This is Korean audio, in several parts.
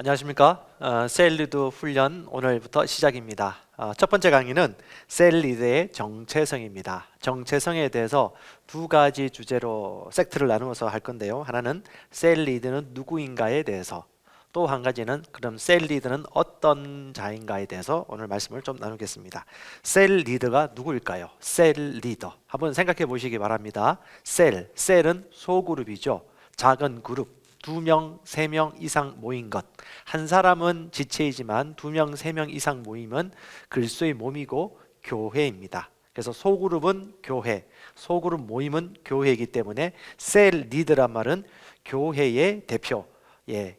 안녕하십니까? 셀리드 훈련 오늘부터 시작입니다. 첫 번째 강의는 셀리드의 정체성입니다. 정체성에 대해서 두 가지 주제로 섹트를 나누어서 할 건데요. 하나는 셀리드는 누구인가에 대해서, 또 한 가지는 그럼 셀리드는 어떤 자인가에 대해서 오늘 말씀을 좀 나누겠습니다. 셀리더가 누구일까요? 셀리더 한번 생각해 보시기 바랍니다. 셀은 소그룹이죠. 작은 그룹. 2명, 3명 이상 모인 것. 한 사람은 지체이지만 2명, 3명 이상 모이면 그리스도의 몸이고 교회입니다. 그래서 소그룹은 교회, 소그룹 모임은 교회이기 때문에 셀 리더란 말은 교회의 대표,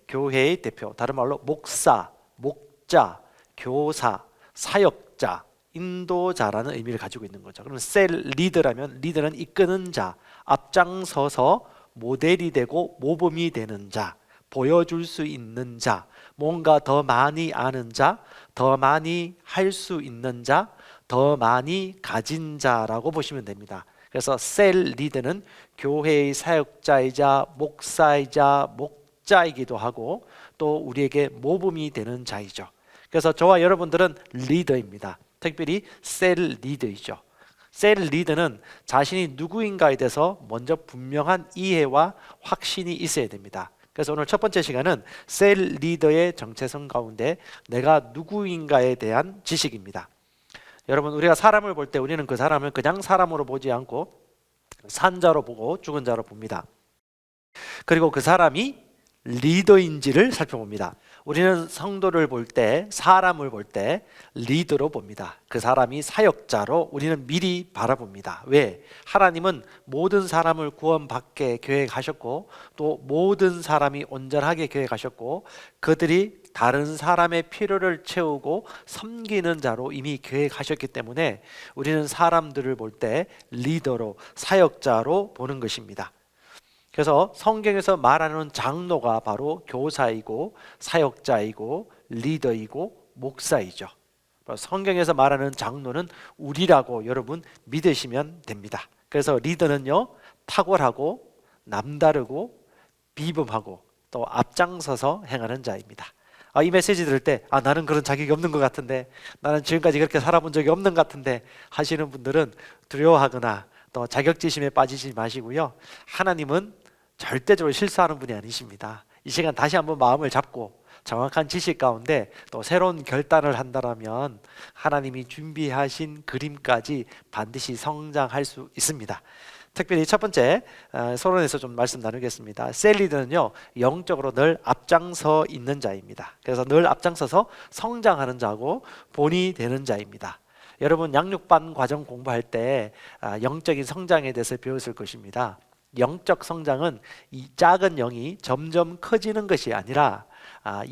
교회의 대표. 다른 말로 목사, 목자, 교사, 사역자, 인도자라는 의미를 가지고 있는 거죠. 그러면 셀 리더라면 리더는 이끄는 자, 앞장서서 모델이 되고 모범이 되는 자, 보여줄 수 있는 자, 뭔가 더 많이 아는 자, 더 많이 할 수 있는 자, 더 많이 가진 자라고 보시면 됩니다. 그래서 셀 리더는 교회의 사역자이자 목사이자 목자이기도 하고 또 우리에게 모범이 되는 자이죠. 그래서 저와 여러분들은 리더입니다. 특별히 셀 리더이죠. 셀 리더는 자신이 누구인가에 대해서 먼저 분명한 이해와 확신이 있어야 됩니다. 그래서 오늘 첫 번째 시간은 셀 리더의 정체성 가운데 내가 누구인가에 대한 지식입니다. 여러분, 우리가 사람을 볼 때 우리는 그 사람을 그냥 사람으로 보지 않고 산 자로 보고 죽은 자로 봅니다. 그리고 그 사람이 리더인지를 살펴봅니다. 우리는 성도를 볼 때, 사람을 볼 때 리더로 봅니다. 그 사람이 사역자로 우리는 미리 바라봅니다. 왜? 하나님은 모든 사람을 구원받게 계획하셨고 또 모든 사람이 온전하게 계획하셨고 그들이 다른 사람의 필요를 채우고 섬기는 자로 이미 계획하셨기 때문에 우리는 사람들을 볼 때 리더로, 사역자로 보는 것입니다. 그래서 성경에서 말하는 장로가 바로 교사이고 사역자이고 리더이고 목사이죠. 성경에서 말하는 장로는 우리라고 여러분 믿으시면 됩니다. 그래서 리더는요, 탁월하고 남다르고 비범하고 또 앞장서서 행하는 자입니다. 이 메시지 들을 때 나는 그런 자격이 없는 것 같은데, 나는 지금까지 그렇게 살아본 적이 없는 것 같은데 하시는 분들은 두려워하거나 또 자격지심에 빠지지 마시고요. 하나님은 절대적으로 실수하는 분이 아니십니다. 이 시간 다시 한번 마음을 잡고 정확한 지식 가운데 또 새로운 결단을 한다면 하나님이 준비하신 그림까지 반드시 성장할 수 있습니다. 특별히 첫 번째 서론에서 좀 말씀 나누겠습니다. 셀리드는요, 영적으로 늘 앞장서 있는 자입니다. 그래서 늘 앞장서서 성장하는 자고 본이 되는 자입니다. 여러분, 양육반 과정 공부할 때 영적인 성장에 대해서 배웠을 것입니다. 영적 성장은 이 작은 영이 점점 커지는 것이 아니라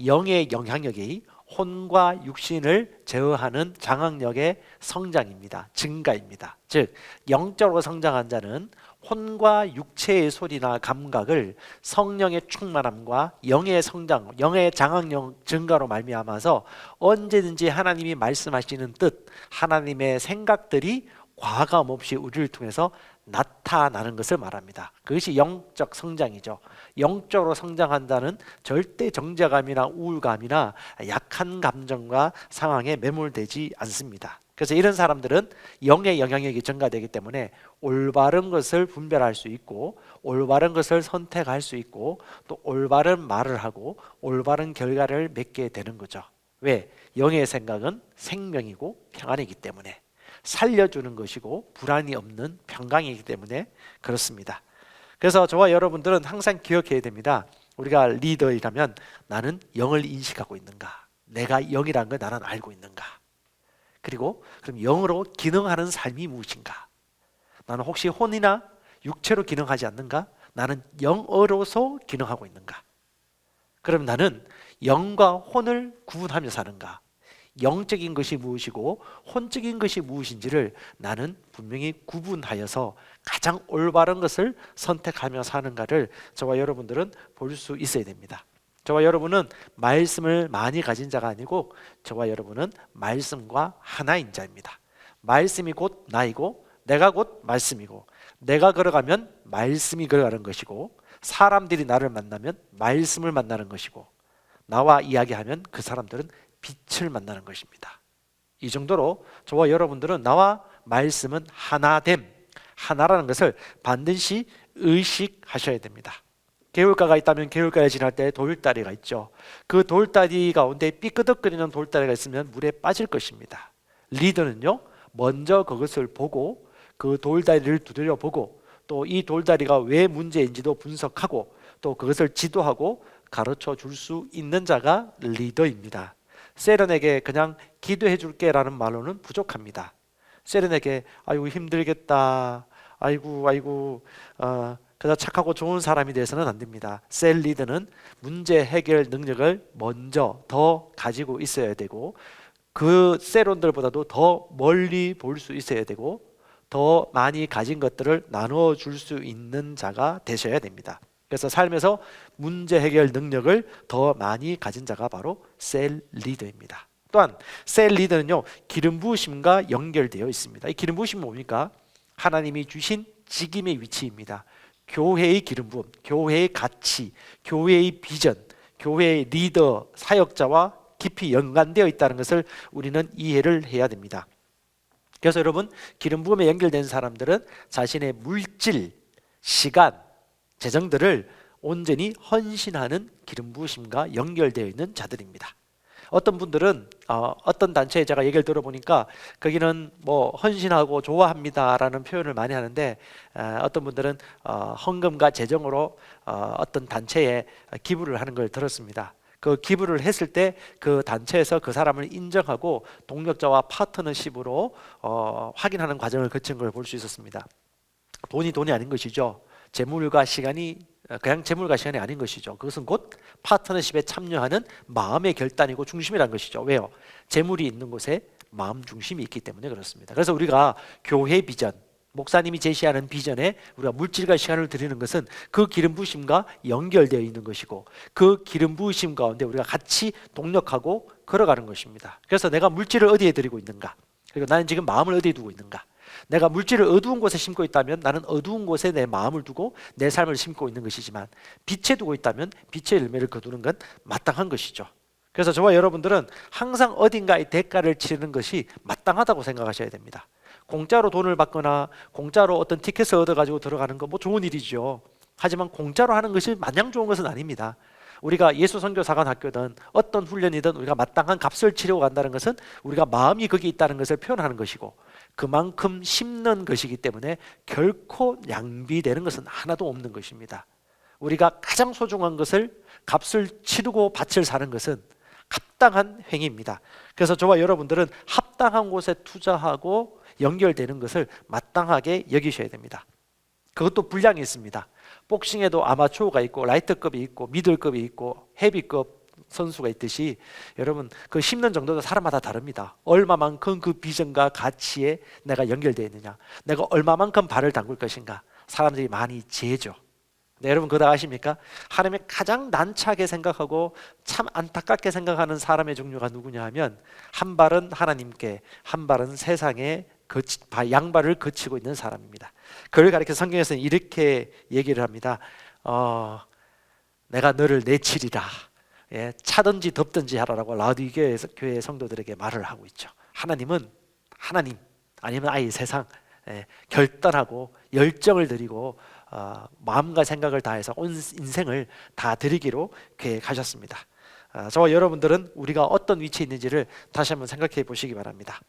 영의 영향력이 혼과 육신을 제어하는 장악력의 성장입니다. 증가입니다. 즉 영적으로 성장한 자는 혼과 육체의 소리나 감각을 성령의 충만함과 영의 성장, 영의 장악력 증가로 말미암아서 언제든지 하나님이 말씀하시는 뜻, 하나님의 생각들이 과감 없이 우리를 통해서 나타나는 것을 말합니다. 그것이 영적 성장이죠. 영적으로 성장한다는 절대 정죄감이나 우울감이나 약한 감정과 상황에 매몰되지 않습니다. 그래서 이런 사람들은 영의 영향력이 증가되기 때문에 올바른 것을 분별할 수 있고 올바른 것을 선택할 수 있고 또 올바른 말을 하고 올바른 결과를 맺게 되는 거죠. 왜? 영의 생각은 생명이고 평안이기 때문에, 살려주는 것이고 불안이 없는 평강이기 때문에 그렇습니다. 그래서 저와 여러분들은 항상 기억해야 됩니다. 우리가 리더이라면 나는 영을 인식하고 있는가? 내가 영이라는 걸 나는 알고 있는가? 그리고 그럼 영으로 기능하는 삶이 무엇인가? 나는 혹시 혼이나 육체로 기능하지 않는가? 나는 영어로서 기능하고 있는가? 그럼 나는 영과 혼을 구분하며 사는가? 영적인 것이 무엇이고 혼적인 것이 무엇인지를 나는 분명히 구분하여서 가장 올바른 것을 선택하며 사는가를 저와 여러분들은 볼 수 있어야 됩니다. 저와 여러분은 말씀을 많이 가진 자가 아니고 저와 여러분은 말씀과 하나인 자입니다. 말씀이 곧 나이고 내가 곧 말씀이고 내가 걸어가면 말씀이 걸어가는 것이고 사람들이 나를 만나면 말씀을 만나는 것이고 나와 이야기하면 그 사람들은 빛을 만나는 것입니다. 이 정도로 저와 여러분들은 나와 말씀은 하나됨, 하나라는 것을 반드시 의식하셔야 됩니다. 개울가가 있다면 개울가에 지날 때 돌다리가 있죠. 그 돌다리 가운데 삐끄덕거리는 돌다리가 있으면 물에 빠질 것입니다. 리더는요, 먼저 그것을 보고 그 돌다리를 두드려 보고 또 이 돌다리가 왜 문제인지도 분석하고 또 그것을 지도하고 가르쳐 줄 수 있는 자가 리더입니다. 세련에게 그냥 기도해 줄게 라는 말로는 부족합니다. 세련에게 아이고 힘들겠다, 아이고 그저 착하고 좋은 사람이 돼서는 안 됩니다. 셀 리더는 문제 해결 능력을 먼저 더 가지고 있어야 되고 그 셀원들보다도 더 멀리 볼 수 있어야 되고 더 많이 가진 것들을 나누어 줄 수 있는 자가 되셔야 됩니다. 그래서 삶에서 문제 해결 능력을 더 많이 가진 자가 바로 셀 리더입니다. 또한 셀 리더는요, 기름 부으심과 연결되어 있습니다. 이 기름 부으심은 뭡니까? 하나님이 주신 직임의 위치입니다. 교회의 기름 부음, 교회의 가치, 교회의 비전, 교회의 리더, 사역자와 깊이 연관되어 있다는 것을 우리는 이해를 해야 됩니다. 그래서 여러분, 기름 부음에 연결된 사람들은 자신의 물질, 시간, 재정들을 온전히 헌신하는 기름 부으심과 연결되어 있는 자들입니다. 어떤 분들은 어떤 단체에 제가 얘기를 들어보니까 거기는 뭐 헌신하고 좋아합니다라는 표현을 많이 하는데 어떤 분들은 헌금과 재정으로 어떤 단체에 기부를 하는 걸 들었습니다. 그 기부를 했을 때 그 단체에서 그 사람을 인정하고 동력자와 파트너십으로 확인하는 과정을 거친 걸 볼 수 있었습니다. 돈이 아닌 것이죠. 재물과 시간이 그냥 재물과 시간이 아닌 것이죠. 그것은 곧 파트너십에 참여하는 마음의 결단이고 중심이라는 것이죠. 왜요? 재물이 있는 곳에 마음 중심이 있기 때문에 그렇습니다. 그래서 우리가 교회 비전, 목사님이 제시하는 비전에 우리가 물질과 시간을 드리는 것은 그 기름 부으심과 연결되어 있는 것이고 그 기름 부으심 가운데 우리가 같이 동력하고 걸어가는 것입니다. 그래서 내가 물질을 어디에 드리고 있는가? 그리고 나는 지금 마음을 어디에 두고 있는가? 내가 물질을 어두운 곳에 심고 있다면 나는 어두운 곳에 내 마음을 두고 내 삶을 심고 있는 것이지만 빛에 두고 있다면 빛의 열매를 거두는 건 마땅한 것이죠. 그래서 저와 여러분들은 항상 어딘가의 대가를 치르는 것이 마땅하다고 생각하셔야 됩니다. 공짜로 돈을 받거나 공짜로 어떤 티켓을 얻어가지고 들어가는 거 뭐 좋은 일이죠. 하지만 공짜로 하는 것이 마냥 좋은 것은 아닙니다. 우리가 예수 선교사관 학교든 어떤 훈련이든 우리가 마땅한 값을 치르고 간다는 것은 우리가 마음이 거기 있다는 것을 표현하는 것이고 그만큼 심는 것이기 때문에 결코 낭비되는 것은 하나도 없는 것입니다. 우리가 가장 소중한 것을 값을 치르고 밭을 사는 것은 합당한 행위입니다. 그래서 저와 여러분들은 합당한 곳에 투자하고 연결되는 것을 마땅하게 여기셔야 됩니다. 그것도 분량이 있습니다. 복싱에도 아마추어가 있고 라이트급이 있고 미들급이 있고 헤비급 선수가 있듯이 여러분 그 심는 정도도 사람마다 다릅니다. 얼마만큼 그 비전과 가치에 내가 연결되어 있느냐, 내가 얼마만큼 발을 담글 것인가, 사람들이 많이 재죠. 네, 여러분 그거 다 아십니까? 하나님의 가장 난처하게 생각하고 참 안타깝게 생각하는 사람의 종류가 누구냐 하면 한 발은 하나님께 한 발은 세상에 양발을 거치고 있는 사람입니다. 그를 가리켜 성경에서는 이렇게 얘기를 합니다. 내가 너를 내치리라. 예, 차든지 덥든지 하라라고 라오디게아 교회 성도들에게 말을 하고 있죠. 하나님은 하나님 아니면 아예 세상 결단하고 열정을 드리고 마음과 생각을 다해서 온 인생을 다 드리기로 계획하셨습니다. 저와 여러분들은 우리가 어떤 위치에 있는지를 다시 한번 생각해 보시기 바랍니다.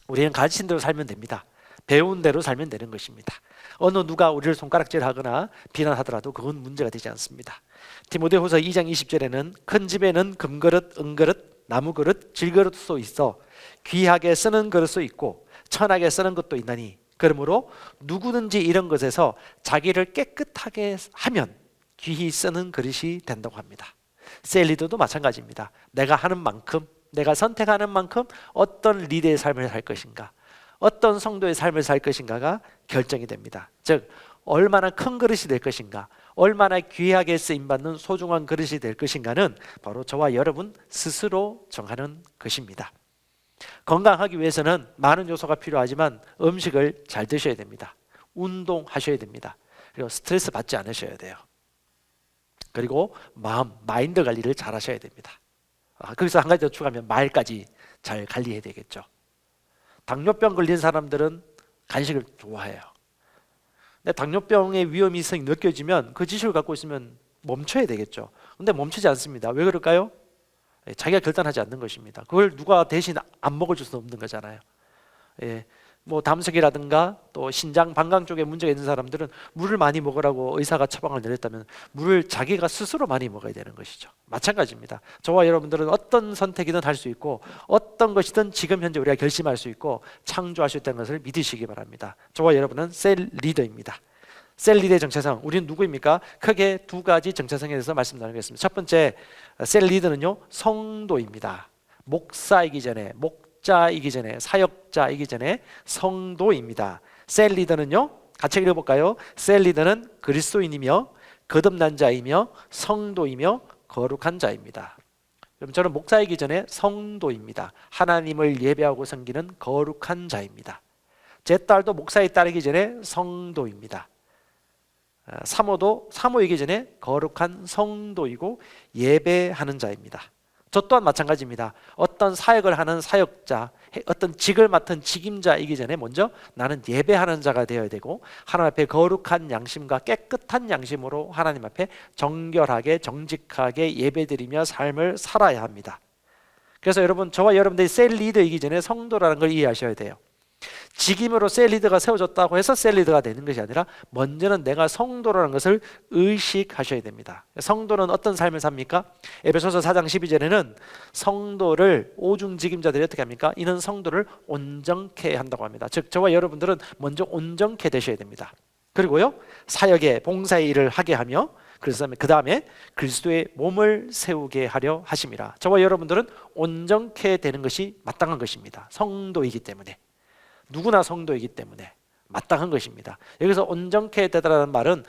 우리는 가르친 대로 살면 됩니다. 배운 대로 살면 되는 것입니다. 어느 누가 우리를 손가락질하거나 비난하더라도 그건 문제가 되지 않습니다. 디모데후서 2장 20절에는 큰 집에는 금그릇, 은그릇, 나무그릇, 질그릇도 있어 귀하게 쓰는 그릇도 있고 천하게 쓰는 것도 있나니 그러므로 누구든지 이런 것에서 자기를 깨끗하게 하면 귀히 쓰는 그릇이 된다고 합니다. 셀리더도 마찬가지입니다. 내가 하는 만큼, 내가 선택하는 만큼 어떤 리더의 삶을 살 것인가, 어떤 성도의 삶을 살 것인가가 결정이 됩니다. 즉 얼마나 큰 그릇이 될 것인가, 얼마나 귀하게 쓰임받는 소중한 그릇이 될 것인가는 바로 저와 여러분 스스로 정하는 것입니다. 건강하기 위해서는 많은 요소가 필요하지만 음식을 잘 드셔야 됩니다. 운동하셔야 됩니다. 그리고 스트레스 받지 않으셔야 돼요. 그리고 마인드 관리를 잘 하셔야 됩니다. 거기서 한 가지 더 추가하면 말까지 잘 관리해야 되겠죠. 당뇨병 걸린 사람들은 간식을 좋아해요. 근데 당뇨병의 위험성이 느껴지면 그 지식을 갖고 있으면 멈춰야 되겠죠. 근데 멈추지 않습니다. 왜 그럴까요? 자기가 결단하지 않는 것입니다. 그걸 누가 대신 안 먹어줄 수 없는 거잖아요. 뭐 담석이라든가 또 신장 방광 쪽에 문제가 있는 사람들은 물을 많이 먹으라고 의사가 처방을 내렸다면 물을 자기가 스스로 많이 먹어야 되는 것이죠. 마찬가지입니다. 저와 여러분들은 어떤 선택이든 할 수 있고 어떤 것이든 지금 현재 우리가 결심할 수 있고 창조할 수 있다는 것을 믿으시기 바랍니다. 저와 여러분은 셀 리더입니다. 셀 리더의 정체성, 우리는 누구입니까? 크게 두 가지 정체성에 대해서 말씀 나누겠습니다. 첫 번째, 셀 리더는요, 성도입니다. 목사이기 전에, 목자이기 전에, 사역자이기 전에 성도입니다. 셀 리더는요, 같이 읽어볼까요? 셀 리더는 그리스도인이며 거듭난 자이며 성도이며 거룩한 자입니다. 여러분, 저는 목사이기 전에 성도입니다. 하나님을 예배하고 섬기는 거룩한 자입니다. 제 딸도 목사에 따르기 전에 성도입니다. 사모이기 전에 거룩한 성도이고 예배하는 자입니다. 저 또한 마찬가지입니다. 어떤 사역을 하는 사역자, 어떤 직을 맡은 직임자이기 전에 먼저 나는 예배하는 자가 되어야 되고 하나님 앞에 거룩한 양심과 깨끗한 양심으로 하나님 앞에 정결하게 정직하게 예배드리며 삶을 살아야 합니다. 그래서 여러분, 저와 여러분들이 셀 리더이기 전에 성도라는 걸 이해하셔야 돼요. 직임으로 셀 리더가 세워졌다고 해서 셀 리더가 되는 것이 아니라 먼저는 내가 성도라는 것을 의식하셔야 됩니다. 성도는 어떤 삶을 삽니까? 에베소서 4장 12절에는 성도를 오중직임자들이 어떻게 합니까? 이는 성도를 온전케 한다고 합니다. 즉 저와 여러분들은 먼저 온전케 되셔야 됩니다. 그리고요, 사역에 봉사의 일을 하게 하며 그래서 그 다음에 그리스도의 몸을 세우게 하려 하심이라. 저와 여러분들은 온전케 되는 것이 마땅한 것입니다. 성도이기 때문에, 누구나 성도이기 때문에 마땅한 것입니다. 여기서 온전케 되다라는 말은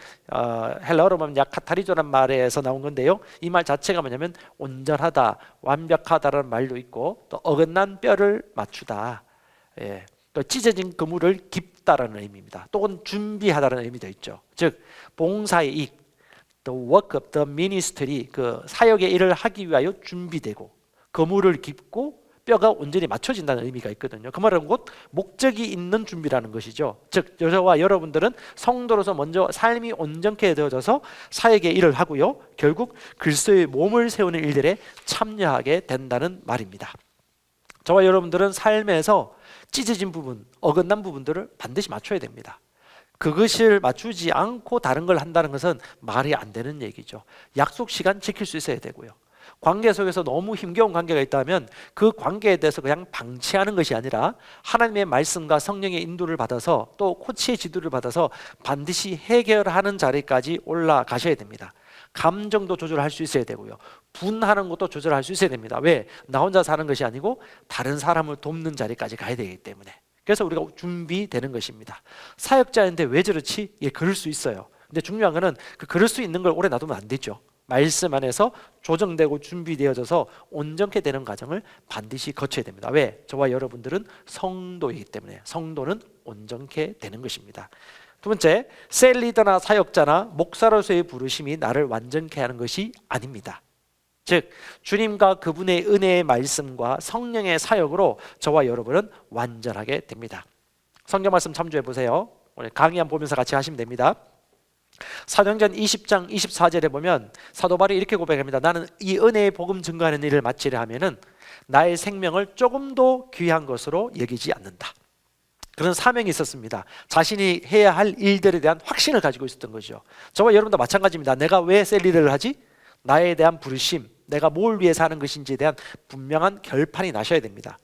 헬라어로 보면 카타리조라는 말에서 나온 건데요, 이 말 자체가 뭐냐면 온전하다, 완벽하다라는 말도 있고 또 어긋난 뼈를 맞추다, 또 찢어진 그물을 깁다라는 의미입니다. 또는 준비하다라는 의미도 있죠. 즉 봉사의 일, the work of the ministry, 그 사역의 일을 하기 위하여 준비되고 그물을 깁고 뼈가 온전히 맞춰진다는 의미가 있거든요. 그 말은 곧 목적이 있는 준비라는 것이죠. 즉 저와 여러분들은 성도로서 먼저 삶이 온전케 되어져서 사역의 일을 하고요, 결국 그리스도의 몸을 세우는 일들에 참여하게 된다는 말입니다. 저와 여러분들은 삶에서 찢어진 부분, 어긋난 부분들을 반드시 맞춰야 됩니다. 그것을 맞추지 않고 다른 걸 한다는 것은 말이 안 되는 얘기죠. 약속 시간 지킬 수 있어야 되고요, 관계 속에서 너무 힘겨운 관계가 있다면 그 관계에 대해서 그냥 방치하는 것이 아니라 하나님의 말씀과 성령의 인도를 받아서 또 코치의 지도를 받아서 반드시 해결하는 자리까지 올라가셔야 됩니다. 감정도 조절할 수 있어야 되고요, 분하는 것도 조절할 수 있어야 됩니다. 왜? 나 혼자 사는 것이 아니고 다른 사람을 돕는 자리까지 가야 되기 때문에. 그래서 우리가 준비되는 것입니다. 사역자인데 왜 저렇지? 그럴 수 있어요. 근데 중요한 거는 그럴 수 있는 걸 오래 놔두면 안 되죠. 말씀 안에서 조정되고 준비되어져서 온전케 되는 과정을 반드시 거쳐야 됩니다. 왜? 저와 여러분들은 성도이기 때문에. 성도는 온전케 되는 것입니다. 두 번째, 셀 리더나 사역자나 목사로서의 부르심이 나를 완전케 하는 것이 아닙니다. 즉 주님과 그분의 은혜의 말씀과 성령의 사역으로 저와 여러분은 완전하게 됩니다. 성경 말씀 참조해 보세요. 오늘 강의 한번 보면서 같이 하시면 됩니다. 사도행전 20장 24절에 보면 사도 바울이 이렇게 고백합니다. 나는 이 은혜의 복음 증거하는 일을 마치려 하면은 나의 생명을 조금도 귀한 것으로 여기지 않는다. 그런 사명이 있었습니다. 자신이 해야 할 일들에 대한 확신을 가지고 있었던 거죠. 저와 여러분도 마찬가지입니다. 내가 왜 셀 리더를 하지? 나에 대한 부르심, 내가 뭘 위해서 하는 것인지에 대한 분명한 결판이 나셔야 됩니다.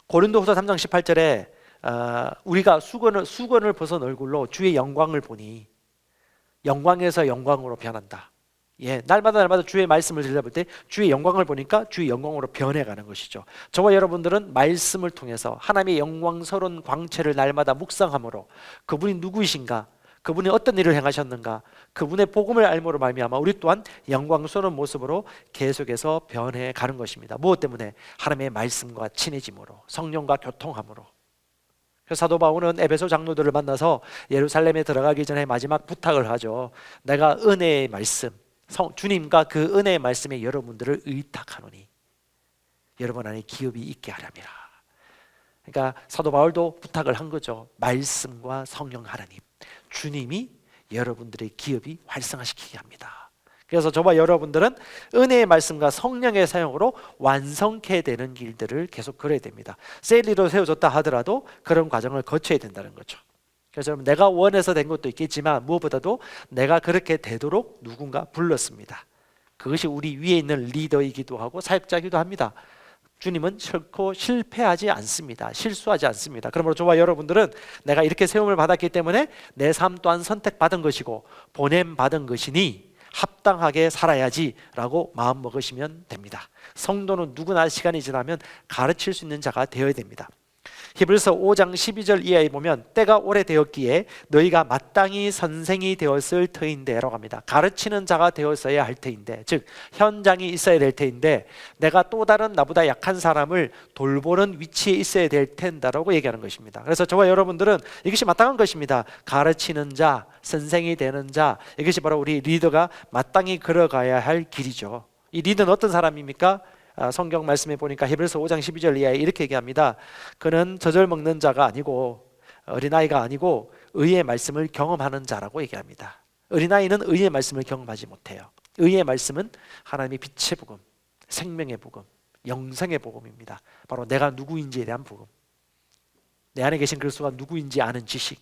고린도후서 3장 18절에 우리가 수건을 벗은 얼굴로 주의 영광을 보니 영광에서 영광으로 변한다. 날마다 주의 말씀을 들려볼 때 주의 영광을 보니까 주의 영광으로 변해가는 것이죠. 저와 여러분들은 말씀을 통해서 하나님의 영광스러운 광채를 날마다 묵상함으로 그분이 누구이신가, 그분이 어떤 일을 행하셨는가, 그분의 복음을 알므로 말미암아 우리 또한 영광스러운 모습으로 계속해서 변해가는 것입니다. 무엇 때문에? 하나님의 말씀과 친해짐으로, 성령과 교통함으로. 그래서 사도 바울은 에베소 장로들을 만나서 예루살렘에 들어가기 전에 마지막 부탁을 하죠. 내가 은혜의 말씀, 주님과 그 은혜의 말씀에 여러분들을 의탁하노니 여러분 안에 기업이 있게 하렵니다. 그러니까 사도 바울도 부탁을 한 거죠. 말씀과 성령 하나님, 주님이 여러분들의 기업이 활성화시키게 합니다. 그래서 저와 여러분들은 은혜의 말씀과 성령의 사용으로 완성케 되는 길들을 계속 걸어야 됩니다. 셀리로 세워졌다 하더라도 그런 과정을 거쳐야 된다는 거죠. 그래서 여러분, 내가 원해서 된 것도 있겠지만 무엇보다도 내가 그렇게 되도록 누군가 불렀습니다. 그것이 우리 위에 있는 리더이기도 하고 사역자이기도 합니다. 주님은 결코 실패하지 않습니다. 실수하지 않습니다. 그러므로 저와 여러분들은 내가 이렇게 세움을 받았기 때문에 내 삶 또한 선택받은 것이고 보냄받은 것이니 합당하게 살아야지 라고 마음 먹으시면 됩니다. 성도는 누구나 시간이 지나면 가르칠 수 있는 자가 되어야 됩니다. 히브리서 5장 12절 이하에 보면 때가 오래되었기에 너희가 마땅히 선생이 되었을 터인데 라고 합니다. 가르치는 자가 되었어야 할 터인데, 즉 현장이 있어야 될 터인데 내가 또 다른 나보다 약한 사람을 돌보는 위치에 있어야 될 텐다라고 얘기하는 것입니다. 그래서 저와 여러분들은 이것이 마땅한 것입니다. 가르치는 자, 선생이 되는 자, 이것이 바로 우리 리더가 마땅히 걸어가야 할 길이죠. 이 리더는 어떤 사람입니까? 성경 말씀에 보니까 히브리서 5장 12절 이하에 이렇게 얘기합니다. 그는 젖을 먹는 자가 아니고 어린아이가 아니고 의의 말씀을 경험하는 자라고 얘기합니다. 어린아이는 의의 말씀을 경험하지 못해요. 의의 말씀은 하나님의 빛의 복음, 생명의 복음, 영생의 복음입니다. 바로 내가 누구인지에 대한 복음, 내 안에 계신 그리스도가 누구인지 아는 지식,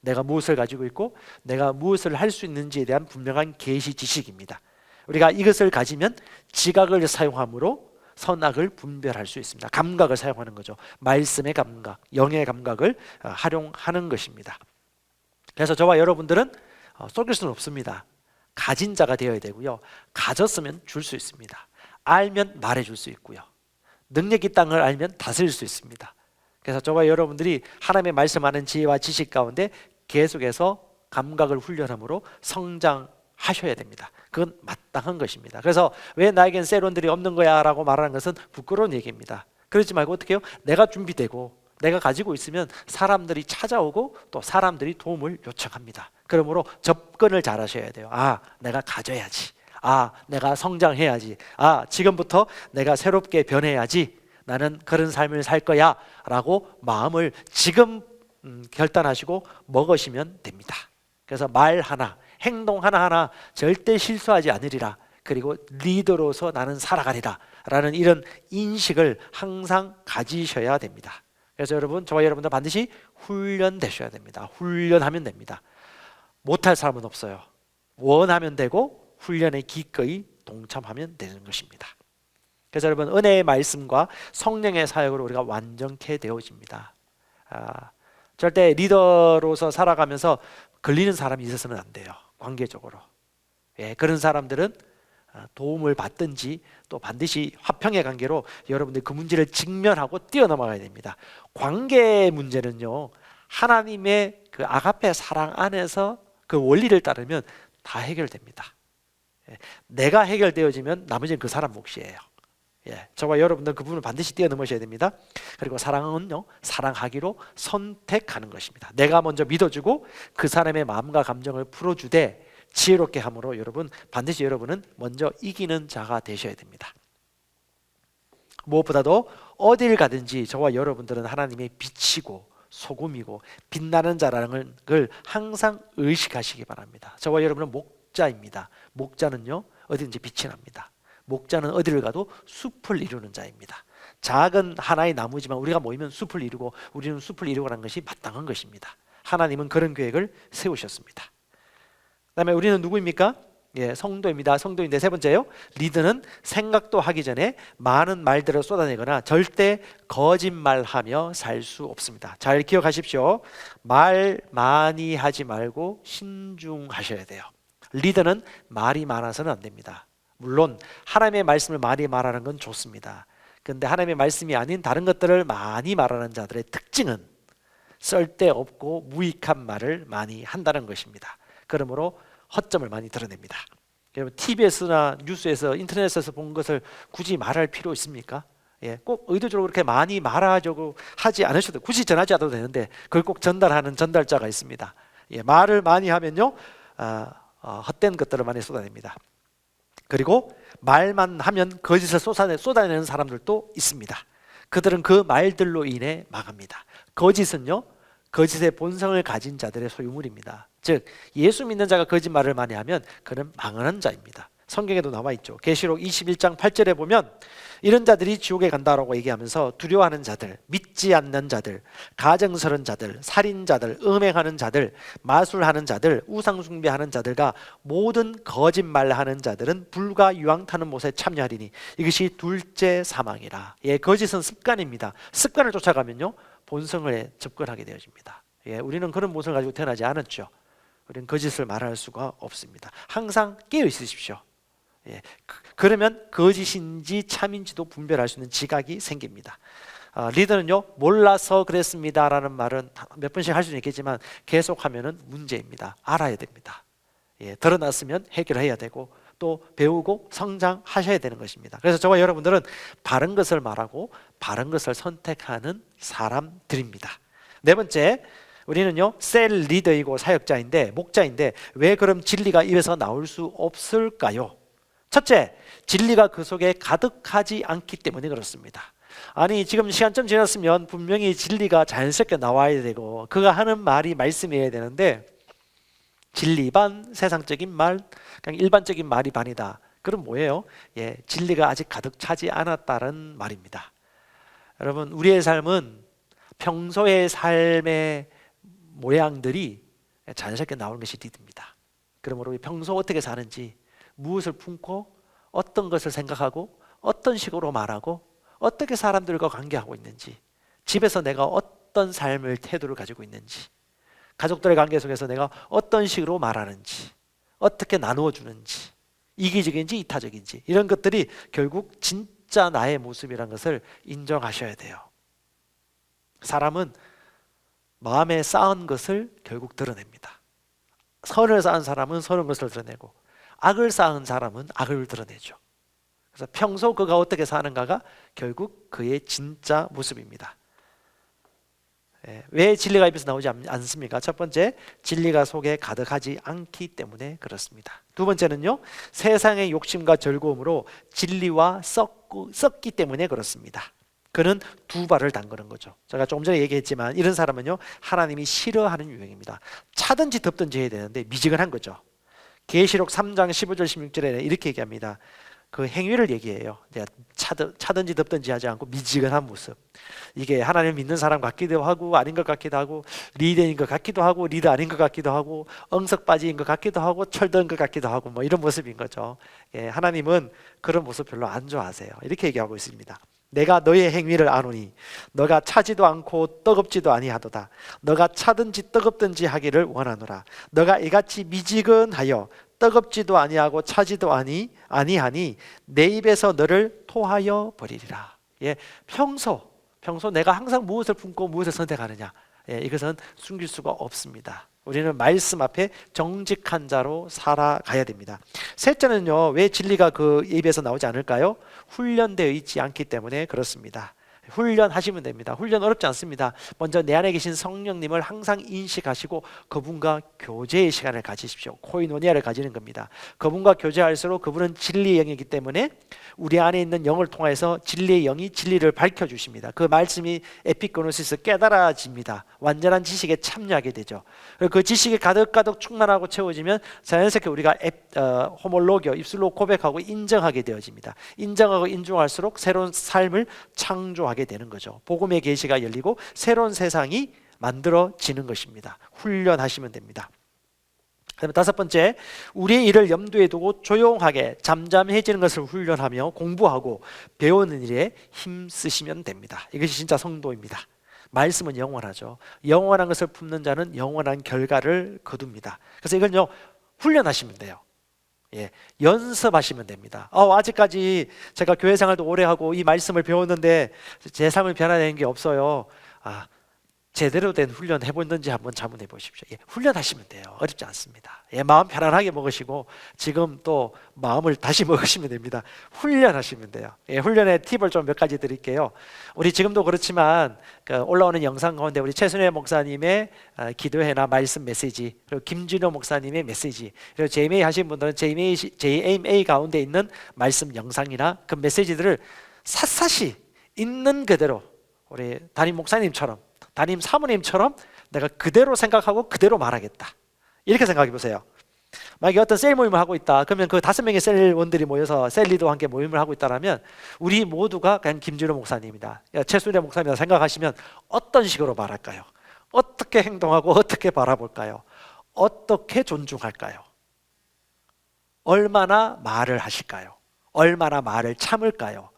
내가 무엇을 가지고 있고 내가 무엇을 할 수 있는지에 대한 분명한 계시 지식입니다. 우리가 이것을 가지면 지각을 사용함으로 선악을 분별할 수 있습니다. 감각을 사용하는 거죠. 말씀의 감각, 영의 감각을 활용하는 것입니다. 그래서 저와 여러분들은 쏠길 수는 없습니다. 가진 자가 되어야 되고요. 가졌으면 줄 수 있습니다. 알면 말해줄 수 있고요. 능력 있다는 걸 알면 다스릴 수 있습니다. 그래서 저와 여러분들이 하나님의 말씀하는 지혜와 지식 가운데 계속해서 감각을 훈련함으로 성장하셔야 됩니다. 그건 마땅한 것입니다. 그래서 왜 나에겐 세론들이 없는 거야 라고 말하는 것은 부끄러운 얘기입니다. 그러지 말고 어떻게 해요? 내가 준비되고 내가 가지고 있으면 사람들이 찾아오고 또 사람들이 도움을 요청합니다. 그러므로 접근을 잘 하셔야 돼요. 내가 가져야지. 내가 성장해야지. 지금부터 내가 새롭게 변해야지. 나는 그런 삶을 살 거야 라고 마음을 지금 결단하시고 먹으시면 됩니다. 그래서 말 하나, 행동 하나하나 절대 실수하지 않으리라. 그리고 리더로서 나는 살아가리라 라는 이런 인식을 항상 가지셔야 됩니다. 그래서 여러분, 저와 여러분들 반드시 훈련되셔야 됩니다. 훈련하면 됩니다. 못할 사람은 없어요. 원하면 되고 훈련에 기꺼이 동참하면 되는 것입니다. 그래서 여러분, 은혜의 말씀과 성령의 사역으로 우리가 완전케 되어집니다. 절대 리더로서 살아가면서 걸리는 사람이 있어서는 안 돼요. 관계적으로. 그런 사람들은 도움을 받든지 또 반드시 화평의 관계로 여러분들 그 문제를 직면하고 뛰어넘어가야 됩니다. 관계 문제는요, 하나님의 그 아가페 사랑 안에서 그 원리를 따르면 다 해결됩니다. 내가 해결되어지면 나머지는 그 사람 몫이에요. 저와 여러분들 그 부분을 반드시 뛰어넘으셔야 됩니다. 그리고 사랑은요, 사랑하기로 선택하는 것입니다. 내가 먼저 믿어주고 그 사람의 마음과 감정을 풀어주되 지혜롭게 함으로 여러분, 반드시 여러분은 먼저 이기는 자가 되셔야 됩니다. 무엇보다도 어딜 가든지 저와 여러분들은 하나님의 빛이고 소금이고 빛나는 자라는 걸 항상 의식하시기 바랍니다. 저와 여러분은 목자입니다. 목자는요, 어디든지 빛이 납니다. 목자는 어디를 가도 숲을 이루는 자입니다. 작은 하나의 나무지만 우리가 모이면 숲을 이루고 우리는 숲을 이루고라는 것이 마땅한 것입니다. 하나님은 그런 계획을 세우셨습니다. 그다음에 우리는 누구입니까? 성도입니다. 성도인데 세 번째요, 리더는 생각도 하기 전에 많은 말들을 쏟아내거나 절대 거짓말하며 살 수 없습니다. 잘 기억하십시오. 말 많이 하지 말고 신중하셔야 돼요. 리더는 말이 많아서는 안 됩니다. 물론 하나님의 말씀을 많이 말하는 건 좋습니다. 그런데 하나님의 말씀이 아닌 다른 것들을 많이 말하는 자들의 특징은 쓸데없고 무익한 말을 많이 한다는 것입니다. 그러므로 허점을 많이 드러냅니다. 여러분, TV에서나 뉴스에서 인터넷에서 본 것을 굳이 말할 필요 있습니까? 꼭 의도적으로 그렇게 많이 말하려고 하지 않으셔도, 굳이 전하지 않아도 되는데 그걸 꼭 전달하는 전달자가 있습니다. 말을 많이 하면요, 헛된 것들을 많이 쏟아냅니다. 그리고 말만 하면 거짓을 쏟아내는 사람들도 있습니다. 그들은 그 말들로 인해 망합니다. 거짓은요, 거짓의 본성을 가진 자들의 소유물입니다. 즉 예수 믿는 자가 거짓말을 많이 하면 그는 망하는 자입니다. 성경에도 나와 있죠. 계시록 21장 8절에 보면 이런 자들이 지옥에 간다라고 얘기하면서 두려워하는 자들, 믿지 않는 자들, 가증스러운 자들, 살인자들, 음행하는 자들, 마술하는 자들, 우상 숭배하는 자들과 모든 거짓말하는 자들은 불과 유황 타는 못에 참여하리니 이것이 둘째 사망이라. 예, 거짓은 습관입니다. 습관을 쫓아가면요 본성을 접근하게 되어집니다. 예, 우리는 그런 모습을 가지고 태어나지 않았죠. 우리는 거짓을 말할 수가 없습니다. 항상 깨어 있으십시오. 예, 그러면 거짓인지 참인지도 분별할 수 있는 지각이 생깁니다. 리더는요 몰라서 그랬습니다라는 말은 몇 번씩 할 수는 있겠지만 계속하면은 문제입니다. 알아야 됩니다. 예, 드러났으면 해결해야 되고 또 배우고 성장하셔야 되는 것입니다. 그래서 저와 여러분들은 바른 것을 말하고 바른 것을 선택하는 사람들입니다. 네 번째, 우리는요 셀 리더이고 사역자인데 목자인데 왜 그럼 진리가 입에서 나올 수 없을까요? 첫째, 진리가 그 속에 가득하지 않기 때문에 그렇습니다. 아니 지금 시간점 지났으면 분명히 진리가 자연스럽게 나와야 되고 그가 하는 말이 말씀이어야 되는데 진리 반 세상적인 말, 그냥 일반적인 말이 반이다. 그럼 뭐예요? 예, 진리가 아직 가득 차지 않았다는 말입니다. 여러분, 우리의 삶은 평소의 삶의 모양들이 자연스럽게 나오는 것이 리드입니다. 그러므로 우리 평소 어떻게 사는지, 무엇을 품고 어떤 것을 생각하고 어떤 식으로 말하고 어떻게 사람들과 관계하고 있는지, 집에서 내가 어떤 삶을 태도를 가지고 있는지, 가족들의 관계 속에서 내가 어떤 식으로 말하는지, 어떻게 나누어 주는지, 이기적인지 이타적인지, 이런 것들이 결국 진짜 나의 모습이라는 것을 인정하셔야 돼요. 사람은 마음에 쌓은 것을 결국 드러냅니다. 선을 쌓은 사람은 선한 것을 드러내고 악을 쌓은 사람은 악을 드러내죠. 그래서 평소 그가 어떻게 사는가가 결국 그의 진짜 모습입니다. 왜 진리가 입에서 나오지 않습니까? 첫 번째, 진리가 속에 가득하지 않기 때문에 그렇습니다. 두 번째는요, 세상의 욕심과 즐거움으로 진리와 썩기 때문에 그렇습니다. 그는 두 발을 담그는 거죠. 제가 조금 전에 얘기했지만 이런 사람은요 하나님이 싫어하는 유형입니다. 차든지 덮든지 해야 되는데 미지근한 거죠. 계시록 3장 15절 16절에 이렇게 얘기합니다. 그 행위를 얘기해요. 차든지 덮든지 하지 않고 미지근한 모습. 이게 하나님을 믿는 사람 같기도 하고 아닌 것 같기도 하고, 리더인 것 같기도 하고 리더 아닌 것 같기도 하고, 엉석바지인 것 같기도 하고 철든 것 같기도 하고, 뭐 이런 모습인 거죠. 예, 하나님은 그런 모습 별로 안 좋아하세요. 이렇게 얘기하고 있습니다. 내가 너의 행위를 아노니 너가 차지도 않고 뜨겁지도 아니하도다. 너가 차든지 뜨겁든지 하기를 원하노라. 너가 이같이 미지근하여 뜨겁지도 아니하고 차지도 아니하니 내 입에서 너를 토하여 버리리라. 예, 평소 내가 항상 무엇을 품고 무엇을 선택하느냐, 예, 이것은 숨길 수가 없습니다. 우리는 말씀 앞에 정직한 자로 살아가야 됩니다. 셋째는요, 왜 진리가 그 입에서 나오지 않을까요? 훈련되어 있지 않기 때문에 그렇습니다. 훈련하시면 됩니다. 훈련 어렵지 않습니다. 먼저 내 안에 계신 성령님을 항상 인식하시고 그분과 교제의 시간을 가지십시오. 코이노니아를 가지는 겁니다. 그분과 교제할수록 그분은 진리의 영이기 때문에 우리 안에 있는 영을 통해서 진리의 영이 진리를 밝혀주십니다. 그 말씀이 에피그노시스 깨달아집니다. 완전한 지식에 참여하게 되죠. 그 지식이 가득가득 충만하고 채워지면 자연스럽게 우리가 호몰로기오, 입술로 고백하고 인정하게 되어집니다. 인정하고 인정할수록 새로운 삶을 창조하게 되는 거죠. 복음의 계시가 열리고 새로운 세상이 만들어지는 것입니다. 훈련하시면 됩니다. 그다음에 다섯 번째, 우리의 일을 염두에 두고 조용하게 잠잠해지는 것을 훈련하며 공부하고 배우는 일에 힘쓰시면 됩니다. 이것이 진짜 성도입니다. 말씀은 영원하죠. 영원한 것을 품는 자는 영원한 결과를 거둡니다. 그래서 이건요 훈련하시면 돼요. 예, 연습하시면 됩니다. 아직까지 제가 교회 생활도 오래 하고 이 말씀을 배웠는데 제 삶을 변화되는 게 없어요. 제대로 된 훈련 해봤는지 한번 자문해 보십시오. 예, 훈련하시면 돼요. 어렵지 않습니다. 예, 마음 편안하게 먹으시고 지금 또 마음을 다시 먹으시면 됩니다. 훈련하시면 돼요. 예, 훈련의 팁을 좀 몇 가지 드릴게요. 우리 지금도 그렇지만 그 올라오는 영상 가운데 우리 최순회 목사님의 기도회나 말씀 메시지, 그리고 김진호 목사님의 메시지, 그리고 JMA 하신 분들은 JMA 가운데 있는 말씀 영상이나 그 메시지들을 샅샅이 있는 그대로 우리 담임 목사님처럼, 담임 사모님처럼 내가 그대로 생각하고 그대로 말하겠다, 이렇게 생각해 보세요. 만약에 어떤 셀 모임을 하고 있다, 그러면 그 5명의 셀원들이 모여서 셀 리더와 함께 모임을 하고 있다면 우리 모두가 그냥 김진호 목사님이다, 최순애 목사님이다 생각하시면 어떤 식으로 말할까요? 어떻게 행동하고 어떻게 바라볼까요? 어떻게 존중할까요? 얼마나 말을 하실까요? 얼마나 말을 참을까요?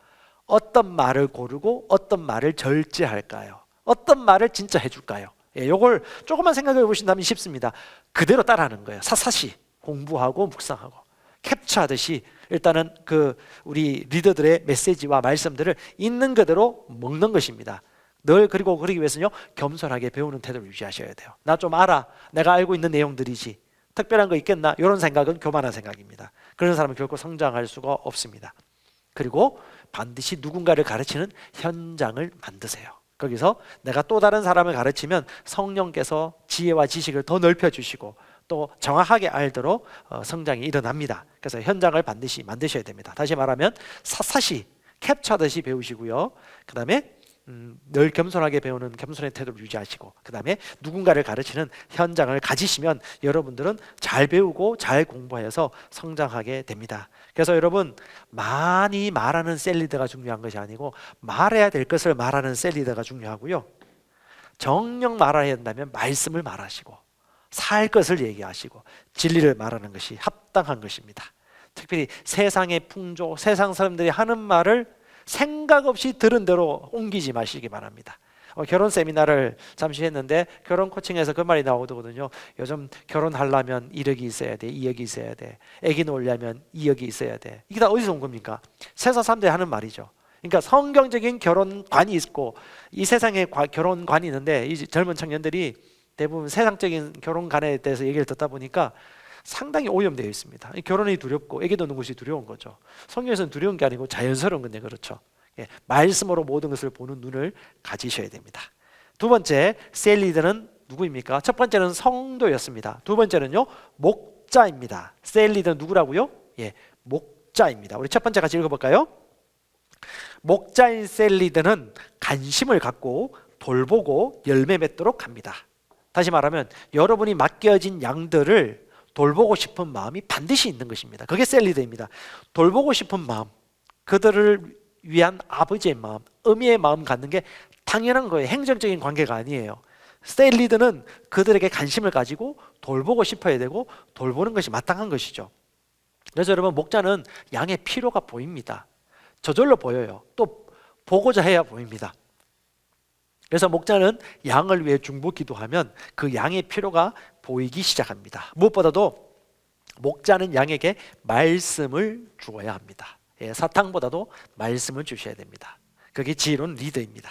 어떤 말을 고르고 어떤 말을 절제할까요? 어떤 말을 진짜 해줄까요? 이걸 조금만 생각해 보신다면 쉽습니다. 그대로 따라하는 거예요. 샅샅이 공부하고 묵상하고 캡처하듯이 일단은 그 우리 리더들의 메시지와 말씀들을 있는 그대로 먹는 것입니다. 늘 그리고 그러기 위해서는요, 겸손하게 배우는 태도를 유지하셔야 돼요. 나 좀 알아, 내가 알고 있는 내용들이지 특별한 거 있겠나, 이런 생각은 교만한 생각입니다. 그런 사람은 결코 성장할 수가 없습니다. 그리고 반드시 누군가를 가르치는 현장을 만드세요. 거기서 내가 또 다른 사람을 가르치면 성령께서 지혜와 지식을 더 넓혀주시고 또 정확하게 알도록 성장이 일어납니다. 그래서 현장을 반드시 만드셔야 됩니다. 다시 말하면 샅샅이 캡처하듯이 배우시고요, 그 다음에 늘 겸손하게 배우는 겸손의 태도를 유지하시고, 그 다음에 누군가를 가르치는 현장을 가지시면 여러분들은 잘 배우고 잘 공부해서 성장하게 됩니다. 그래서 여러분, 많이 말하는 셀리더가 중요한 것이 아니고 말해야 될 것을 말하는 셀리더가 중요하고요, 정녕 말해야 한다면 말씀을 말하시고 살 것을 얘기하시고 진리를 말하는 것이 합당한 것입니다. 특별히 세상의 풍조, 세상 사람들이 하는 말을 생각 없이 들은 대로 옮기지 마시기 바랍니다. 결혼 세미나를 잠시 했는데 결혼 코칭에서 그 말이 나오거든요. 요즘 결혼하려면 1억이 있어야 돼, 2억이 있어야 돼, 아기 놓으려면 2억이 있어야 돼. 이게 다 어디서 온 겁니까? 세상 사람들이 하는 말이죠. 그러니까 성경적인 결혼관이 있고 이 세상에 결혼관이 있는데 이 젊은 청년들이 대부분 세상적인 결혼관에 대해서 얘기를 듣다 보니까 상당히 오염되어 있습니다. 결혼이 두렵고 애기 낳는 것이 두려운 거죠. 성경에서는 두려운 게 아니고 자연스러운 건데, 그렇죠? 말씀으로 모든 것을 보는 눈을 가지셔야 됩니다. 두 번째, 셀 리더는 누구입니까? 첫 번째는 성도였습니다. 두 번째는요, 목자입니다. 셀 리더는 누구라고요? 목자입니다. 우리 첫 번째 같이 읽어볼까요? 목자인 셀 리더는 관심을 갖고 돌보고 열매 맺도록 합니다. 다시 말하면 여러분이 맡겨진 양들을 돌보고 싶은 마음이 반드시 있는 것입니다. 그게 셀 리더입니다. 돌보고 싶은 마음, 그들을 위한 아버지의 마음, 어미의 마음 갖는 게 당연한 거예요. 행정적인 관계가 아니에요. 셀 리더는 그들에게 관심을 가지고 돌보고 싶어야 되고 돌보는 것이 마땅한 것이죠. 그래서 여러분, 목자는 양의 필요가 보입니다. 저절로 보여요. 또 보고자 해야 보입니다. 그래서 목자는 양을 위해 중보 기도하면 그 양의 필요가 보이기 시작합니다. 무엇보다도 목자는 양에게 말씀을 주어야 합니다. 사탕보다도 말씀을 주셔야 됩니다. 그게 지혜로운 리더입니다.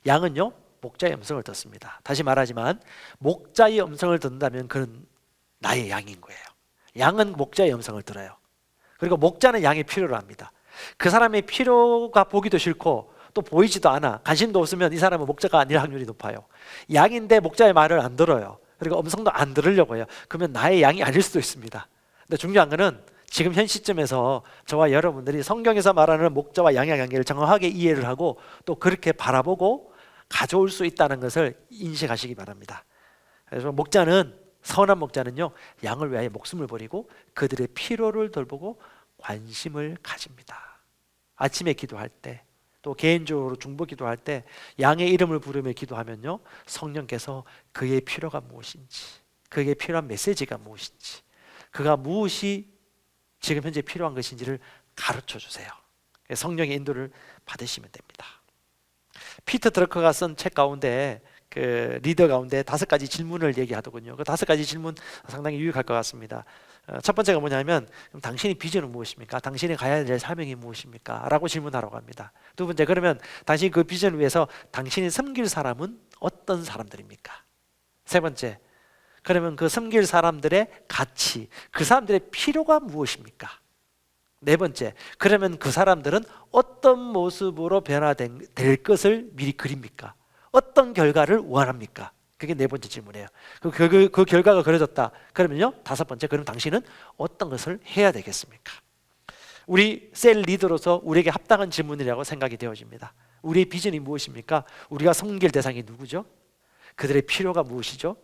양은요, 목자의 음성을 듣습니다. 다시 말하지만 목자의 음성을 듣는다면 그는 나의 양인 거예요. 양은 목자의 음성을 들어요. 그리고 목자는 양의 필요를 합니다. 그 사람의 필요가 보기도 싫고 또 보이지도 않아, 관심도 없으면 이 사람은 목자가 아닐 확률이 높아요. 양인데 목자의 말을 안 들어요. 그리고 음성도 안 들으려고 해요. 그러면 나의 양이 아닐 수도 있습니다. 근데 중요한 거는 지금 현 시점에서 저와 여러분들이 성경에서 말하는 목자와 양의 관계를 정확하게 이해를 하고 또 그렇게 바라보고 가져올 수 있다는 것을 인식하시기 바랍니다. 그래서 목자는, 선한 목자는요, 양을 위하여 목숨을 버리고 그들의 필요를 돌보고 관심을 가집니다. 아침에 기도할 때, 또 개인적으로 중보 기도할 때 양의 이름을 부르며 기도하면요, 성령께서 그의 필요가 무엇인지, 그에게 필요한 메시지가 무엇인지, 그가 무엇이 지금 현재 필요한 것인지를 가르쳐 주세요. 성령의 인도를 받으시면 됩니다. 피터 드러커가 쓴 책 가운데 그 리더 가운데 5가지 질문을 얘기하더군요. 그 5가지 질문 상당히 유익할 것 같습니다. 첫 번째가 뭐냐면, 그럼 당신의 비전은 무엇입니까? 당신이 가야 될 사명이 무엇입니까? 라고 질문하라고 합니다. 두 번째, 그러면 당신이 그 비전을 위해서 당신이 섬길 사람은 어떤 사람들입니까? 세 번째, 그러면 그 섬길 사람들의 가치, 그 사람들의 필요가 무엇입니까? 네 번째, 그러면 그 사람들은 어떤 모습으로 변화될 것을 미리 그립니까? 어떤 결과를 원합니까? 그게 네 번째 질문이에요. 그 결과가 그려졌다. 그러면요, 다섯 번째, 그럼 당신은 어떤 것을 해야 되겠습니까? 우리 셀 리더로서 우리에게 합당한 질문이라고 생각이 되어집니다. 우리의 비전이 무엇입니까? 우리가 섬길 대상이 누구죠? 그들의 필요가 무엇이죠?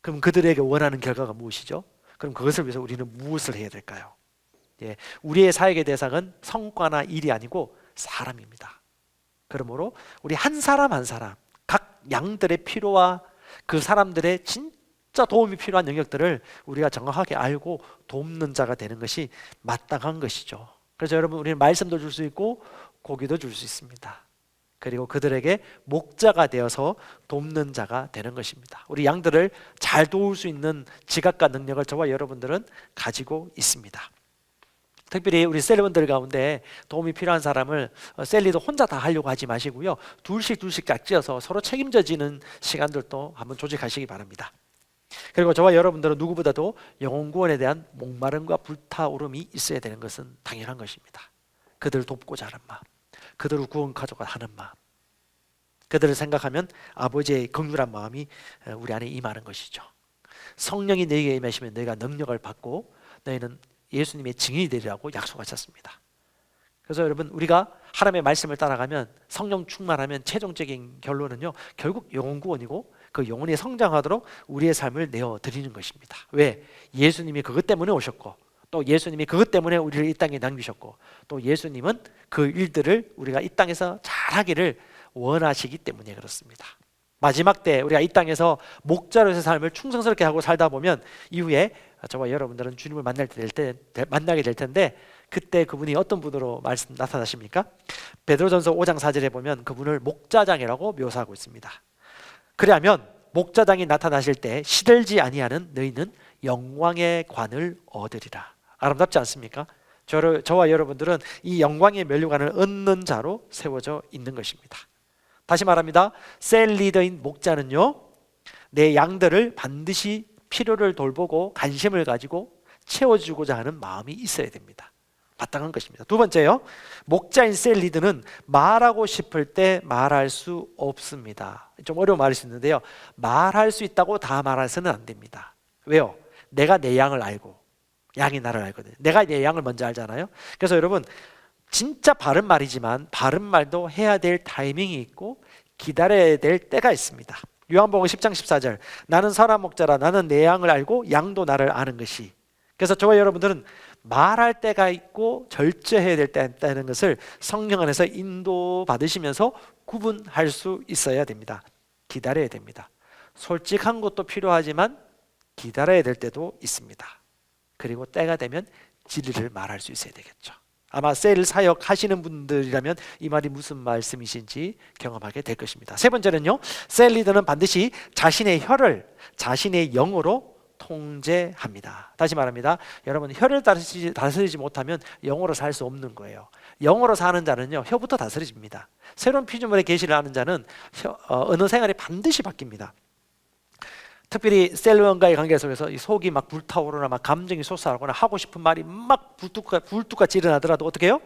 그럼 그들에게 원하는 결과가 무엇이죠? 그럼 그것을 위해서 우리는 무엇을 해야 될까요? 예, 우리의 사역의 대상은 성과나 일이 아니고 사람입니다. 그러므로 우리 한 사람 한 사람, 각 양들의 필요와 그 사람들의 진짜 도움이 필요한 영역들을 우리가 정확하게 알고 돕는 자가 되는 것이 마땅한 것이죠. 그래서 여러분, 우리는 말씀도 줄 수 있고 고기도 줄 수 있습니다. 그리고 그들에게 목자가 되어서 돕는 자가 되는 것입니다. 우리 양들을 잘 도울 수 있는 지각과 능력을 저와 여러분들은 가지고 있습니다. 특별히 우리 셀리분들 가운데 도움이 필요한 사람을 셀리도 혼자 다 하려고 하지 마시고요, 둘씩 짝지어서 서로 책임져지는 시간들도 한번 조직하시기 바랍니다. 그리고 저와 여러분들은 누구보다도 영혼 구원에 대한 목마름과 불타오름이 있어야 되는 것은 당연한 것입니다. 그들을 돕고자 하는 마음, 그들을 구원 가져가 하는 마음, 그들을 생각하면 아버지의 긍휼한 마음이 우리 안에 임하는 것이죠. 성령이 너희에게 임하시면 너희가 능력을 받고 너희는 예수님의 증인이 되리라고 약속하셨습니다. 그래서 여러분, 우리가 하나님의 말씀을 따라가면, 성령 충만하면 최종적인 결론은요, 결국 영혼 구원이고 그 영혼이 성장하도록 우리의 삶을 내어드리는 것입니다. 왜? 예수님이 그것 때문에 오셨고, 또 예수님이 그것 때문에 우리를 이 땅에 남기셨고, 또 예수님은 그 일들을 우리가 이 땅에서 잘하기를 원하시기 때문에 그렇습니다. 마지막 때 우리가 이 땅에서 목자로서의 삶을 충성스럽게 하고 살다 보면 이후에 저와 여러분들은 주님을 만나게 될 텐데, 그때 그분이 어떤 분으로 나타나십니까? 베드로전서 5장 4절에 보면 그분을 목자장이라고 묘사하고 있습니다. 그러면 목자장이 나타나실 때 시들지 아니하는 너희는 영광의 관을 얻으리라. 아름답지 않습니까? 저와 여러분들은 이 영광의 면류관을 얻는 자로 세워져 있는 것입니다. 다시 말합니다. 셀 리더인 목자는요, 내 양들을 반드시 필요를 돌보고 관심을 가지고 채워주고자 하는 마음이 있어야 됩니다. 마땅한 것입니다. 두 번째요, 목자인 셀 리더는 말하고 싶을 때 말할 수 없습니다. 좀 어려운 말일 수 있는데요, 말할 수 있다고 다 말해서는 안 됩니다. 왜요? 내가 내 양을 알고 양이 나를 알거든요. 내가 내 양을 먼저 알잖아요. 그래서 여러분, 진짜 바른 말이지만 바른 말도 해야 될 타이밍이 있고 기다려야 될 때가 있습니다. 요한복음 10장 14절, 나는 사람 목자라, 나는 내 양을 알고 양도 나를 아는 것이. 그래서 저와 여러분들은 말할 때가 있고 절제해야 될 때가 있다는 것을 성령 안에서 인도받으시면서 구분할 수 있어야 됩니다. 기다려야 됩니다. 솔직한 것도 필요하지만 기다려야 될 때도 있습니다. 그리고 때가 되면 진리를 말할 수 있어야 되겠죠. 아마 셀 사역 하시는 분들이라면 이 말이 무슨 말씀이신지 경험하게 될 것입니다. 세 번째는요, 셀 리더는 반드시 자신의 혀를 자신의 영으로 통제합니다. 다시 말합니다. 여러분, 혀를 다스리지 못하면 영으로 살 수 없는 거예요. 영으로 사는 자는요, 혀부터 다스려집니다. 새로운 피조물의 계시를 아는 자는 언어 생활이 반드시 바뀝니다. 특별히 셀원과의 관계 속에서 이 속이 막 불타오르나 막 감정이 솟아나거나 하고 싶은 말이 막 불뚝같이 일어나더라도 어떻게 해요?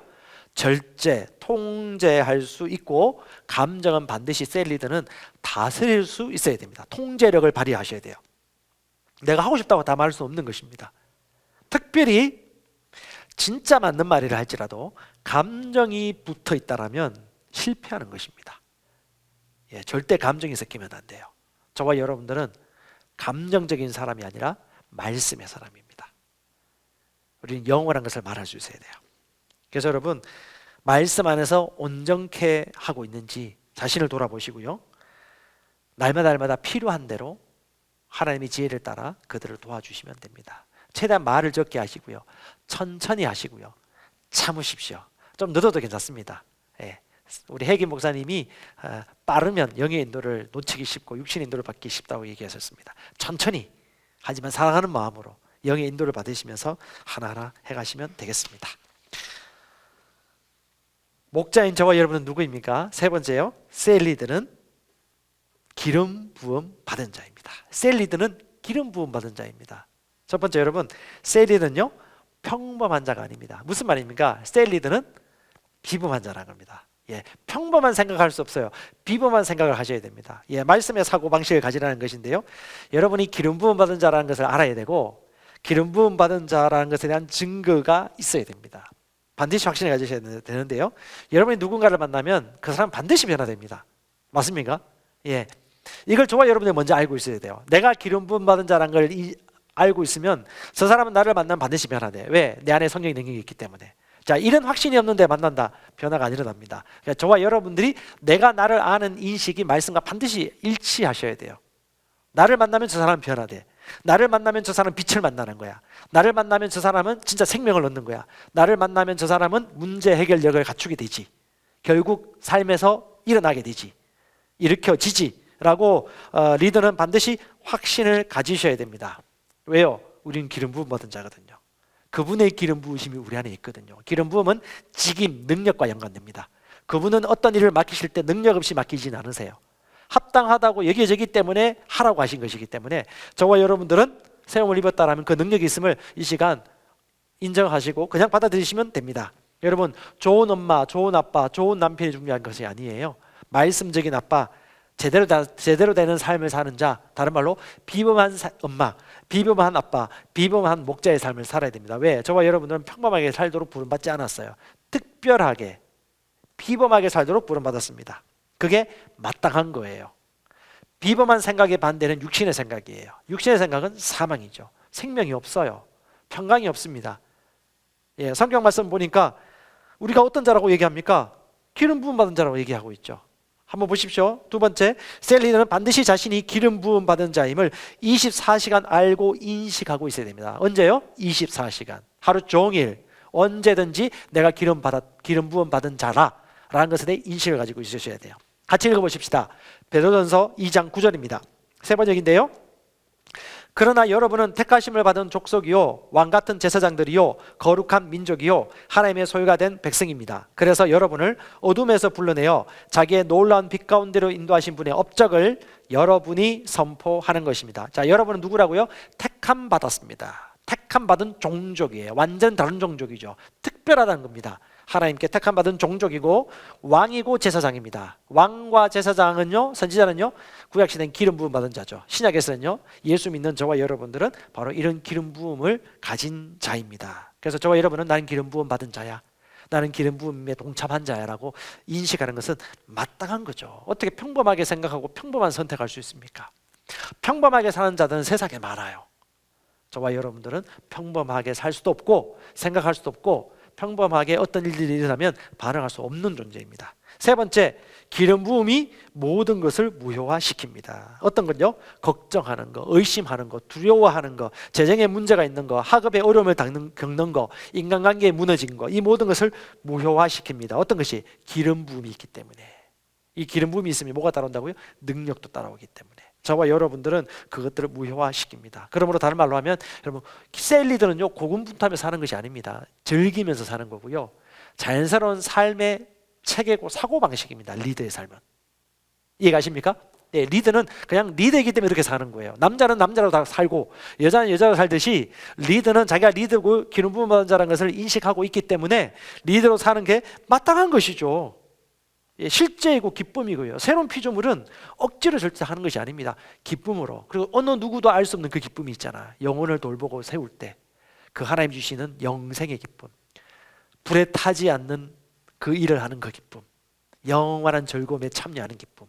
절제, 통제할 수 있고, 감정은 반드시 셀 리더는 다스릴 수 있어야 됩니다. 통제력을 발휘하셔야 돼요. 내가 하고 싶다고 다 말할 수 없는 것입니다. 특별히 진짜 맞는 말이라 할지라도 감정이 붙어 있다라면 실패하는 것입니다. 예, 절대 감정이 섞이면 안 돼요. 저와 여러분들은 감정적인 사람이 아니라 말씀의 사람입니다. 우리는 영원한 것을 말할 수 있어야 돼요. 그래서 여러분, 말씀 안에서 온전케 하고 있는지 자신을 돌아보시고요, 날마다 필요한 대로 하나님의 지혜를 따라 그들을 도와주시면 됩니다. 최대한 말을 적게 하시고요, 천천히 하시고요, 참으십시오. 좀 늦어도 괜찮습니다. 예. 우리 혜긴 목사님이 빠르면 영의 인도를 놓치기 쉽고 육신의 인도를 받기 쉽다고 얘기하셨습니다. 천천히 하지만 사랑하는 마음으로 영의 인도를 받으시면서 하나하나 해가시면 되겠습니다. 목자인 저와 여러분은 누구입니까? 세 번째요, 셀 리더는 기름 부음 받은 자입니다. 셀 리더는 기름 부음 받은 자입니다. 첫 번째, 여러분, 셀 리더는요 평범한 자가 아닙니다. 무슨 말입니까? 셀 리더는 비범한 자라는 겁니다. 평범한 생각할 수 없어요. 비범한 생각을 하셔야 됩니다. 말씀의 사고방식을 가지라는 것인데요, 여러분이 기름 부음 받은 자라는 것을 알아야 되고, 기름 부음 받은 자라는 것에 대한 증거가 있어야 됩니다. 반드시 확신을 가지셔야 되는데요, 여러분이 누군가를 만나면 그 사람 반드시 변화됩니다. 맞습니까? 이걸 저와 여러분이 먼저 알고 있어야 돼요. 내가 기름 부음 받은 자라는 걸 알고 있으면 저 사람은 나를 만나면 반드시 변화돼. 왜? 내 안에 성령의 능력이 있기 때문에. 자, 이런 확신이 없는데 만난다, 변화가 안 일어납니다. 그러니까 저와 여러분들이 내가 나를 아는 인식이 말씀과 반드시 일치하셔야 돼요. 나를 만나면 저 사람은 변화돼. 나를 만나면 저 사람은 빛을 만나는 거야. 나를 만나면 저 사람은 진짜 생명을 얻는 거야. 나를 만나면 저 사람은 문제 해결력을 갖추게 되지. 결국 삶에서 일어나게 되지. 일으켜지지. 라고 리더는 반드시 확신을 가지셔야 됩니다. 왜요? 우리는 기름 부음 받은 자거든요. 그분의 기름 부으심이 우리 안에 있거든요. 기름 부음은 직임, 능력과 연관됩니다. 그분은 어떤 일을 맡기실 때 능력 없이 맡기진 않으세요. 합당하다고 여겨지기 때문에 하라고 하신 것이기 때문에 저와 여러분들은 세움을 입었다라면 그 능력이 있음을 이 시간 인정하시고 그냥 받아들이시면 됩니다. 여러분, 좋은 엄마, 좋은 아빠, 좋은 남편이 중요한 것이 아니에요. 말씀적인 아빠, 제대로 되는 삶을 사는 자, 다른 말로 비범한 엄마, 비범한 아빠, 비범한 목자의 삶을 살아야 됩니다. 왜? 저와 여러분들은 평범하게 살도록 부름받지 않았어요. 특별하게, 비범하게 살도록 부름받았습니다. 그게 마땅한 거예요. 비범한 생각의 반대는 육신의 생각이에요. 육신의 생각은 사망이죠. 생명이 없어요. 평강이 없습니다. 성경 말씀 보니까 우리가 어떤 자라고 얘기합니까? 기름 부음 받은 자라고 얘기하고 있죠. 한번 보십시오. 두 번째, 셀 리더는 반드시 자신이 기름 부음 받은 자임을 24시간 알고 인식하고 있어야 됩니다. 언제요? 24시간. 하루 종일 언제든지 내가 기름 부음 받은 자라라는 것에 대해 인식을 가지고 있으셔야 돼요. 같이 읽어보십시다. 베드로전서 2장 9절입니다. 세 번역인데요, 그러나 여러분은 택하심을 받은 족속이요 왕같은 제사장들이요 거룩한 민족이요 하나님의 소유가 된 백성입니다. 그래서 여러분을 어둠에서 불러내어 자기의 놀라운 빛 가운데로 인도하신 분의 업적을 여러분이 선포하는 것입니다. 자, 여러분은 누구라고요? 택함 받았습니다. 택함 받은 종족이에요. 완전 다른 종족이죠. 특별하다는 겁니다. 하나님께 택함 받은 종족이고 왕이고 제사장입니다. 왕과 제사장은요, 선지자는요, 구약시대는 기름 부음 받은 자죠. 신약에서는요, 예수 믿는 저와 여러분들은 바로 이런 기름 부음을 가진 자입니다. 그래서 저와 여러분은 나는 기름 부음 받은 자야, 나는 기름 부음에 동참한 자야 라고 인식하는 것은 마땅한 거죠. 어떻게 평범하게 생각하고 평범한 선택할 수 있습니까? 평범하게 사는 자들은 세상에 많아요. 저와 여러분들은 평범하게 살 수도 없고 생각할 수도 없고 평범하게 어떤 일들이 일어나면 반응할 수 없는 존재입니다. 세 번째, 기름 부음이 모든 것을 무효화시킵니다. 어떤 건요? 걱정하는 거, 의심하는 거, 두려워하는 거, 재정에 문제가 있는 거, 학업에 어려움을 겪는 거, 인간관계에 무너진 거, 이 모든 것을 무효화시킵니다. 어떤 것이? 기름 부음이 있기 때문에. 이 기름 부음이 있으면 뭐가 따라온다고요? 능력도 따라오기 때문에. 저와 여러분들은 그것들을 무효화시킵니다. 그러므로 다른 말로 하면, 여러분, 셀 리더는요 고군분투하면서 사는 것이 아닙니다. 즐기면서 사는 거고요, 자연스러운 삶의 체계고 사고방식입니다. 리더의 삶은. 이해가십니까? 네, 리더는 그냥 리더이기 때문에 이렇게 사는 거예요. 남자는 남자로 다 살고 여자는 여자로 살듯이 리더는 자기가 리더고 기름 부음 받은 자라는 것을 인식하고 있기 때문에 리더로 사는 게 마땅한 것이죠. 실제이고 기쁨이고요. 새로운 피조물은 억지로 절대 하는 것이 아닙니다. 기쁨으로. 그리고 어느 누구도 알 수 없는 그 기쁨이 있잖아. 영혼을 돌보고 세울 때 그 하나님 주시는 영생의 기쁨, 불에 타지 않는 그 일을 하는 그 기쁨, 영원한 즐거움에 참여하는 기쁨.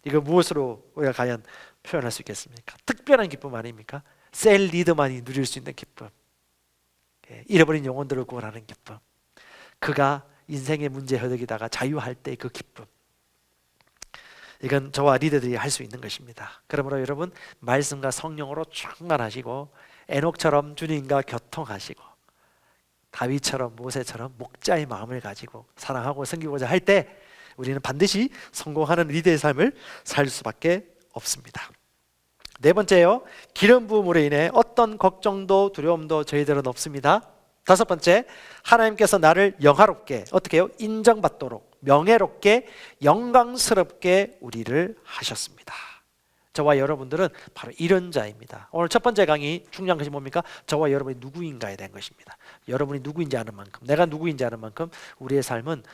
이거 무엇으로 우리가 과연 표현할 수 있겠습니까? 특별한 기쁨 아닙니까? 셀 리더만이 누릴 수 있는 기쁨, 잃어버린 영혼들을 구원하는 기쁨, 그가 인생의 문제 허덕이다가 자유할 때 그 기쁨. 이건 저와 리더들이 할 수 있는 것입니다. 그러므로 여러분, 말씀과 성령으로 충만하시고 에녹처럼 주님과 교통하시고 다윗처럼 모세처럼 목자의 마음을 가지고 사랑하고 섬기고자 할 때 우리는 반드시 성공하는 리더의 삶을 살 수밖에 없습니다. 네 번째요, 기름 부음으로 인해 어떤 걱정도 두려움도 저희들은 없습니다. 다섯 번째, 하나님께서 나를 영화롭게 어떻게 해요? 인정받도록 명예롭게 영광스럽게 우리를 하셨습니다. 저와 여러분들은 바로 이런 자입니다. 오늘 첫 번째 강의 중요한 것이 뭡니까? 저와 여러분이 누구인가에 대한 것입니다. 여러분이 누구인지 아는 만큼, 내가 누구인지 아는 만큼 우리의 삶은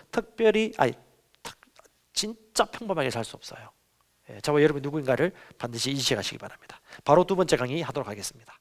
진짜 평범하게 살 수 없어요. 저와 여러분이 누구인가를 반드시 인식하시기 바랍니다. 바로 두 번째 강의 하도록 하겠습니다.